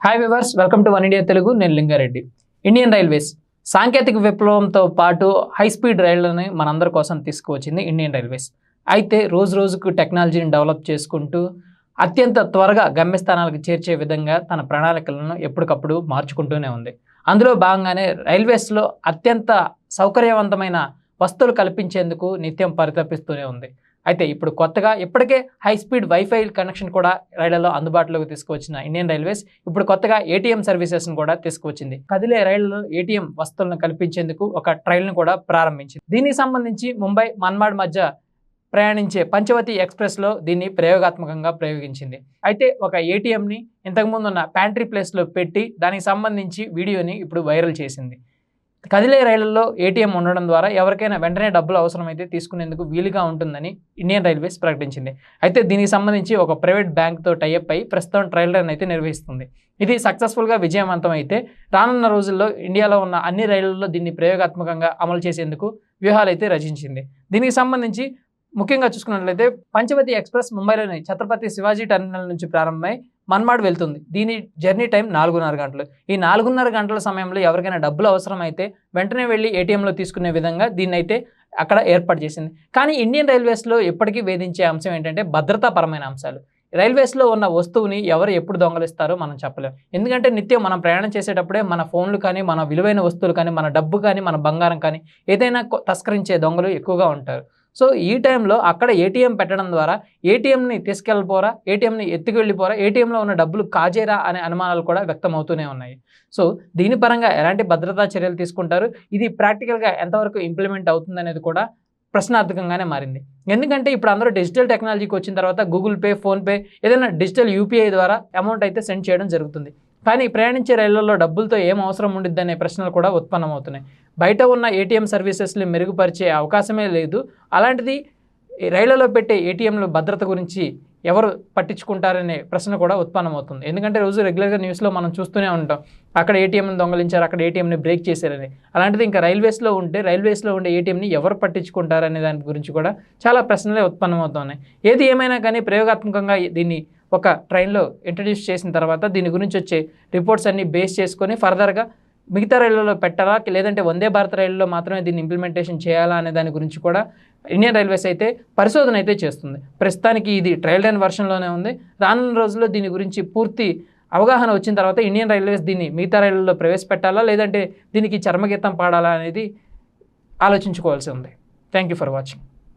Hi viewers, welcome to one India Telugu. నేను Lingareddy. Indian railways సాంకేతిక విప్లవంతో పాటు హై స్పీడ్ రైళ్లని మనందరి కోసం తీసుకువచ్చింది ఇండియన్ రైల్వేస్. అయితే రోజు రోజుకు టెక్నాలజీని డెవలప్ చేసుకుంటూ అత్యంత త్వరగా గమ్యస్థానాలకు చేర్చే విధంగా తన ప్రణాళికలను ఎప్పటికప్పుడు మార్చుకుంటూనే ఉంది. అందులో భాగంగానే రైల్వేస్లో అత్యంత సౌకర్యవంతమైన వస్తువులు కల్పించేందుకు నిత్యం పరితపిస్తూనే ఉంది. అయితే ఇప్పుడు కొత్తగా ఇప్పటికే హై స్పీడ్ వైఫై కనెక్షన్ కూడా రైళ్లలో అందుబాటులోకి తీసుకువచ్చిన ఇండియన్ రైల్వేస్ ఇప్పుడు కొత్తగా ఏటీఎం సర్వీసెస్ను కూడా తీసుకువచ్చింది. కదిలే రైళ్లలో ఏటీఎం వస్తువులను కల్పించేందుకు ఒక ట్రైల్ను కూడా ప్రారంభించింది. దీనికి సంబంధించి ముంబై మన్మాడ్ మధ్య ప్రయాణించే పంచవతి ఎక్స్ప్రెస్లో దీన్ని ప్రయోగాత్మకంగా ప్రయోగించింది. అయితే ఒక ఏటీఎంని ఇంతకుముందు ఉన్న ప్యాంట్రీ ప్లేస్లో పెట్టి దానికి సంబంధించి వీడియోని ఇప్పుడు వైరల్ చేసింది. కదిలే రైళ్లలో ఏటీఎం ఉండడం ద్వారా ఎవరికైనా వెంటనే డబ్బులు అవసరమైతే తీసుకునేందుకు వీలుగా ఉంటుందని ఇండియన్ రైల్వేస్ ప్రకటించింది. అయితే దీనికి సంబంధించి ఒక ప్రైవేట్ బ్యాంక్తో టైఅప్ అయి ప్రస్తుతం ట్రయల్ రన్ అయితే నిర్వహిస్తుంది. ఇది సక్సెస్ఫుల్గా విజయవంతం అయితే రానున్న రోజుల్లో ఇండియాలో ఉన్న అన్ని రైళ్లలో దీన్ని ప్రయోగాత్మకంగా అమలు చేసేందుకు వ్యూహాలు అయితే రచించింది. దీనికి సంబంధించి ముఖ్యంగా చూసుకున్నట్లయితే పంచవతి ఎక్స్ప్రెస్ ముంబైలోని ఛత్రపతి శివాజీ టెర్మినల్ నుంచి ప్రారంభమై మన్మాడ్ వెళ్తుంది. దీని జర్నీ టైం 4.5 గంటలు. ఈ 4.5 గంటల సమయంలో ఎవరికైనా డబ్బులు అవసరమైతే వెంటనే వెళ్ళి ఏటీఎంలో తీసుకునే విధంగా దీన్ని అయితే అక్కడ ఏర్పాటు చేసింది. కానీ ఇండియన్ రైల్వేస్లో ఎప్పటికీ వేధించే అంశం ఏంటంటే భద్రతాపరమైన అంశాలు. రైల్వేస్లో ఉన్న వస్తువుని ఎవరు ఎప్పుడు దొంగలిస్తారో మనం చెప్పలేం. ఎందుకంటే నిత్యం మనం ప్రయాణం చేసేటప్పుడే మన ఫోన్లు కానీ, మన విలువైన వస్తువులు కానీ, మన డబ్బు కానీ, మన బంగారం కానీ ఏదైనా తస్కరించే దొంగలు ఎక్కువగా ఉంటారు. సో ఈ టైంలో అక్కడ ఏటీఎం పెట్టడం ద్వారా ఏటీఎంని తీసుకెళ్ళిపోరా, ఏటీఎంని ఎత్తుకెళ్ళిపోరా, ఏటీఎంలో ఉన్న డబ్బులు కాజేరా అనే అనుమానాలు కూడా వ్యక్తమవుతూనే ఉన్నాయి. సో దీని పరంగా ఎలాంటి భద్రతా చర్యలు తీసుకుంటారు, ఇది ప్రాక్టికల్గా ఎంతవరకు ఇంప్లిమెంట్ అవుతుందనేది కూడా ప్రశ్నార్థకంగానే మారింది. ఎందుకంటే ఇప్పుడు అందరూ డిజిటల్ టెక్నాలజీకి వచ్చిన తర్వాత గూగుల్ పే, ఫోన్పే ఏదైనా డిజిటల్ యూపీఐ ద్వారా అమౌంట్ అయితే సెండ్ చేయడం జరుగుతుంది. కానీ ప్రయాణించే రైళ్లలో డబ్బులతో ఏం అవసరం ఉండిద్ది అనే ప్రశ్నలు కూడా ఉత్పన్నమవుతున్నాయి. బయట ఉన్న ఏటీఎం సర్వీసెస్ని మెరుగుపరిచే అవకాశమే లేదు. అలాంటిది రైళ్లలో పెట్టే ఏటీఎంల భద్రత గురించి ఎవరు పట్టించుకుంటారనే ప్రశ్న కూడా ఉత్పన్నమవుతుంది. ఎందుకంటే రోజు రెగ్యులర్గా న్యూస్లో మనం చూస్తూనే ఉంటాం, అక్కడ ఏటీఎంని దొంగలించారు, అక్కడ ఏటీఎంని బ్రేక్ చేశారని. అలాంటిది ఇంకా రైల్వేస్లో ఉండే ఏటీఎంని ఎవరు పట్టించుకుంటారనే దాని గురించి కూడా చాలా ప్రశ్నలే ఉత్పన్నమవుతున్నాయి. ఏది ఏమైనా కానీ ప్రయోగాత్మకంగా దీన్ని ఒక ట్రైన్లో ఇంట్రడ్యూస్ చేసిన తర్వాత దీని గురించి వచ్చే రిపోర్ట్స్ అన్ని బేస్ చేసుకొని ఫర్దర్గా మిగతా రైళ్లలో పెట్టాలా, లేదంటే వందే భారత్ రైళ్లలో మాత్రమే దీన్ని ఇంప్లిమెంటేషన్ చేయాలా అనే దాని గురించి కూడా ఇండియన్ రైల్వేస్ అయితే పరిశోధన అయితే చేస్తుంది. ప్రస్తుతానికి ఇది ట్రయల్ రన్ వర్షన్లోనే ఉంది. రానున్న రోజుల్లో దీని గురించి పూర్తి అవగాహన వచ్చిన తర్వాత ఇండియన్ రైల్వేస్ దీన్ని మిగతా రైళ్లలో ప్రవేశపెట్టాలా, లేదంటే దీనికి చర్మగీతం పాడాలా అనేది ఆలోచించుకోవాల్సి ఉంది. Thank you for watching.